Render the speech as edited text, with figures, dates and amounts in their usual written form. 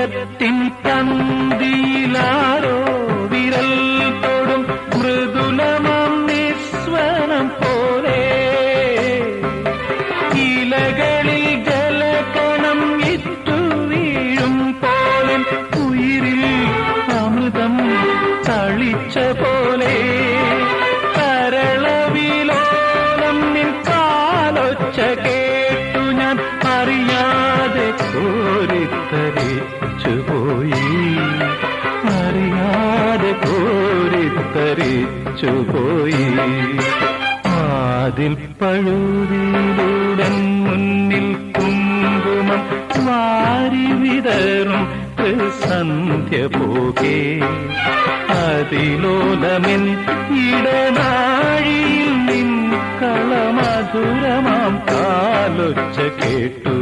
ഹൃദയത്തിൻ പന്തിയിലാരോ വിരൽ തൊടും മൃദുലമാം നിസ്വനം പോലെ ഇലകളിൽ ജലകണം ഇറ്റു വീഴും പോലെ ഉയിരിൽ അമൃതം തളിച്ച പോലെ കരളവിലോലം നിൻ കാലൊച്ച കേട്ടു ഞാൻ അറിയാതെ കോരിത്തരിച്ചുപോയി അറിയാതെ കോരിത്തരിച്ചുപോയി അതിൽ പഴുതിയിലൂടൻ മുന്നിൽ കുങ്കുമം വാരി വിതറും സന്ധ്യ പോകെ അതിലോലമെൻ ഇടനാഴിയിൽ നിൻ കളമധുരമാം കാലൊച്ച കേട്ടു